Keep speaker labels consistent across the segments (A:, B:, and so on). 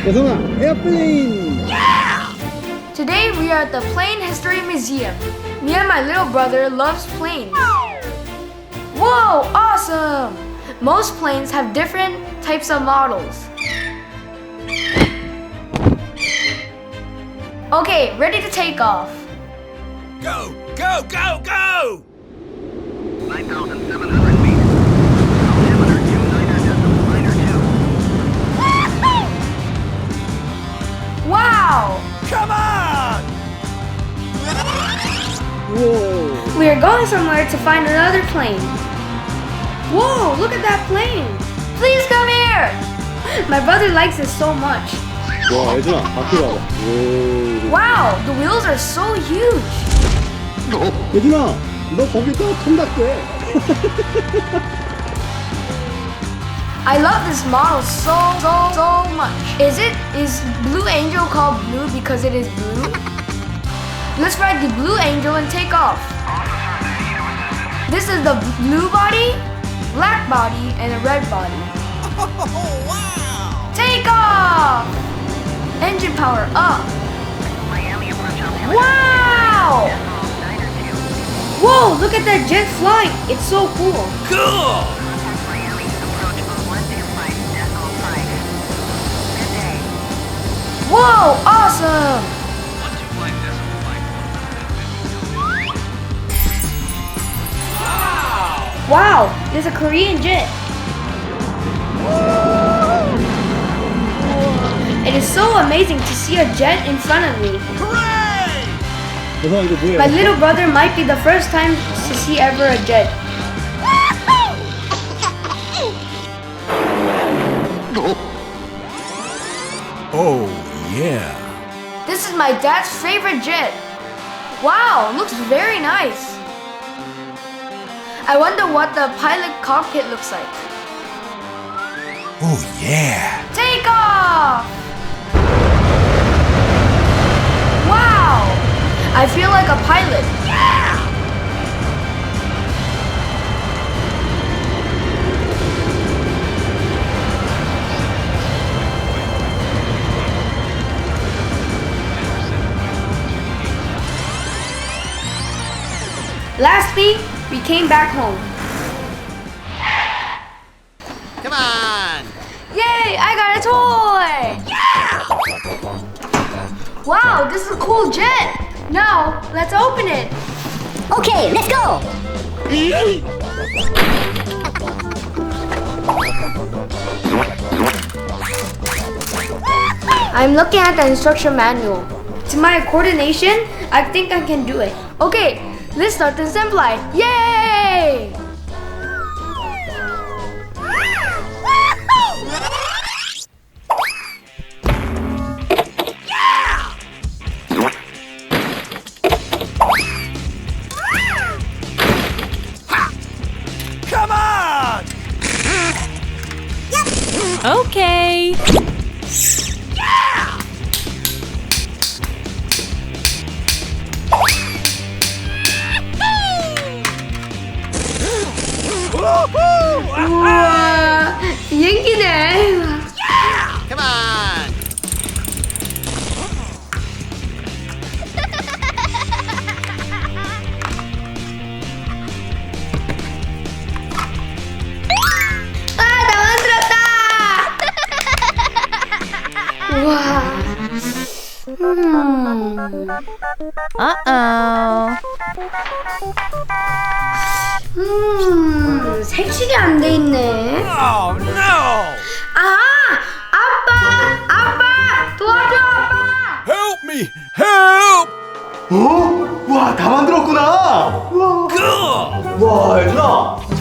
A: 예준아, 에어플레인!
B: Today we are at the Plane History Museum. Me and my little brother loves planes. Whoa, awesome! Most planes have different types of models. Okay, ready to take off.
C: Go, go, go, go!
D: 9,700 feet. Altimeter Q9.9.
B: Wow!
C: Come on!
A: Whoa!
B: We are going somewhere to find another plane. Whoa, look at that plane! Please come here! My brother likes it so much.
A: 와, 예준아, 바퀴 봐봐. 오.
B: Wow, the wheels are so huge.
A: 예준아, 너 거기다 통닭대.
B: I love this model so much. Is Blue Angel called blue because it is blue? Let's ride the Blue Angel and take off. This is the blue body, black body, and a red body.
C: Oh, wow!
B: Take off! Engine power up. Wow! Whoa, look at that jet flying. It's so cool.
C: Cool!
B: Whoa, awesome! Wow, there's a Korean jet. It is so amazing to see a jet in front of me.
C: Hooray!
A: 예준아, 이거 뭐야?
B: My little brother might be the first time to see ever a jet.
C: Oh, yeah.
B: This is my dad's favorite jet. Wow, looks very nice. I wonder what the pilot cockpit looks like.
C: Oh, yeah.
B: Take off! Wow! I feel like a pilot. Lastly, we came back home.
C: Come on!
B: Yay! I got a toy! Wow, this is a cool jet! Now, let's open it!
E: Okay, let's go!
B: I'm looking at the instruction manual. To my coordination, I think I can do it. Okay, let's start the assembly. Yay!
C: Come on!
F: Okay.
C: Woohoo!
B: 우와, 비행기네.
C: Come on!
B: 아, 나 만들었다. 우와. 색칠이 안 돼 있네.
C: Oh, no!
B: 아빠, 도와줘, 아빠.
C: Help me! Help!
G: 어? 와, 다 만들었구나. 와,
C: Good!
G: 와, 예준아,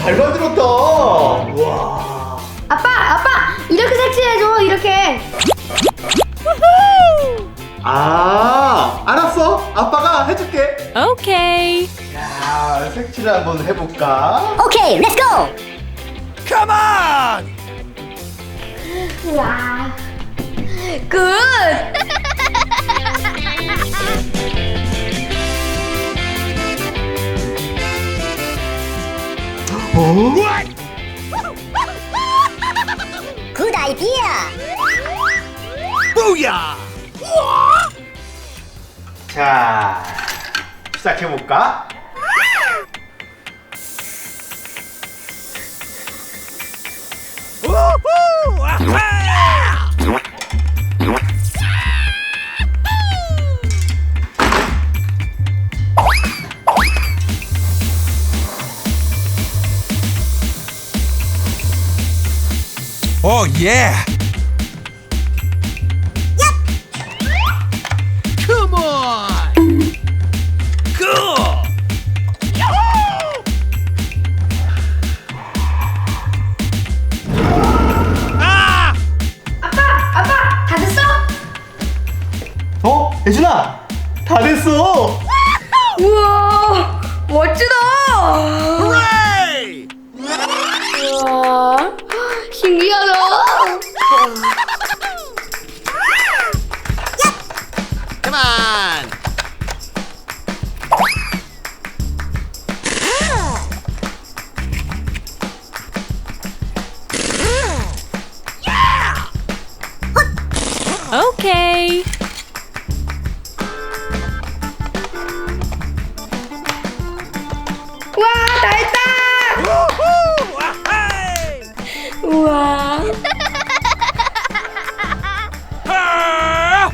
G: 잘 만들었다. 와.
B: 아빠, 이렇게 색칠해줘, 이렇게.
G: 아, 알았어. 아빠가 해줄게.
F: Okay.
G: 자, 색칠을 한번 해볼까?
E: Okay, let's go!
C: Come on!
B: 와, 굿.
C: What?
E: Good idea!
C: Booyah!
G: 자, 시작해볼까?
C: Woohoo! Ah! Oh yeah! Come on! Cool! 아!
B: 아빠, 다 됐어?
G: 어? 예준아! 다 됐어!
B: 우와, 멋지다.
C: Hooray!
B: 우와, 신기하다.
C: Come on!
F: Okay.
B: 와, 다 했다.
C: Woohoo! Ah-hey!
B: 우와.
C: Ah!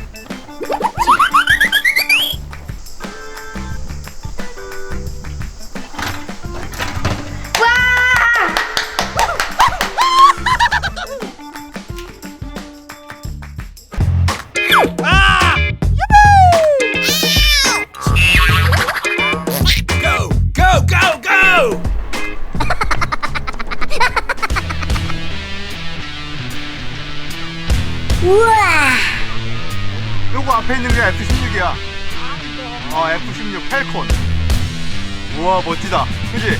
C: Ah! Go, go, go, go!
E: 우와.
G: 요거 앞에 있는 게 F-16이야. F-16 펠콘. 우와, 멋지다. 그지?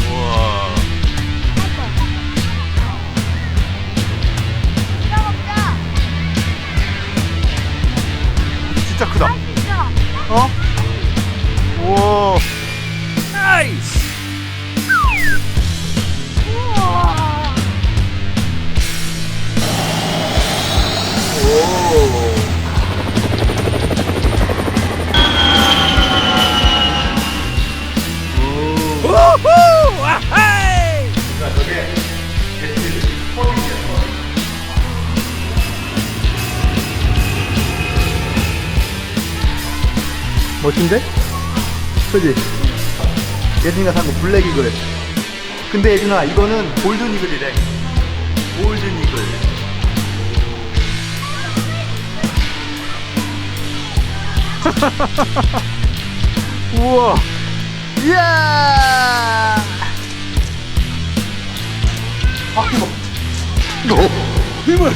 G: 우와. 진짜 크다. 어? 우와.
C: Nice! Woohoo! Ah-hey!
G: 저게 멋진데? 그지? 예준이가 산 거 블랙 이글. 근데 예준아, 이거는 골든 이글이래. 골든 이글. 우와. 이야. 바퀴 봐. 힘을.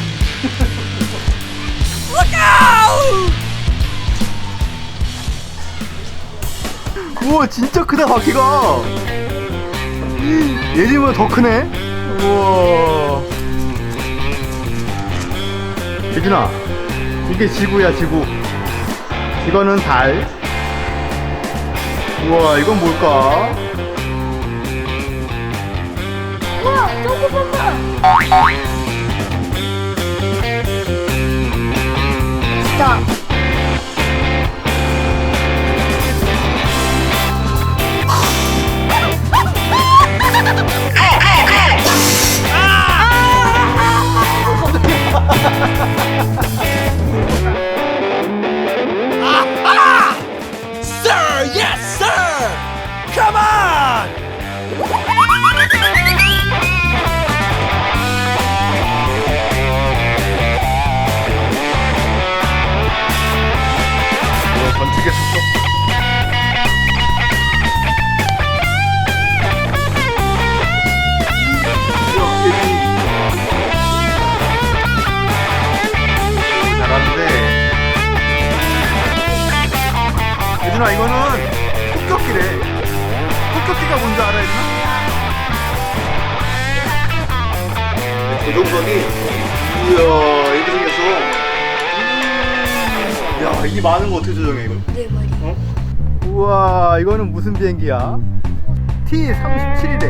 C: Look out!
G: 우와, 진짜 크다 바퀴가. 예준이보다 더 크네. 우와. 예준아, 이게 지구야, 지구. 이거는 달. 우와, 이건 뭘까?
B: 우와, 저거 봐봐. 스톱.
C: Sir, yes, sir! Come on!
G: 전투기 속도. 잘하는데. 예준아, 이거는 폭격기래. 폭격기가 뭔지 알아, 예준아? 조종선이. 이야, 이렇게 생겼어. 야, 이 많은 거 어떻게 조정해, 이거?
B: 네, 머리.
G: 어? 우와, 이거는 무슨 비행기야? T-37이래.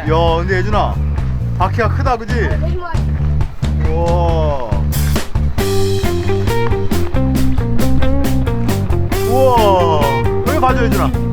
G: 야, 근데 예준아, 바퀴가 크다, 그지? 우와. 우와. 여기 봐줘, 예준아.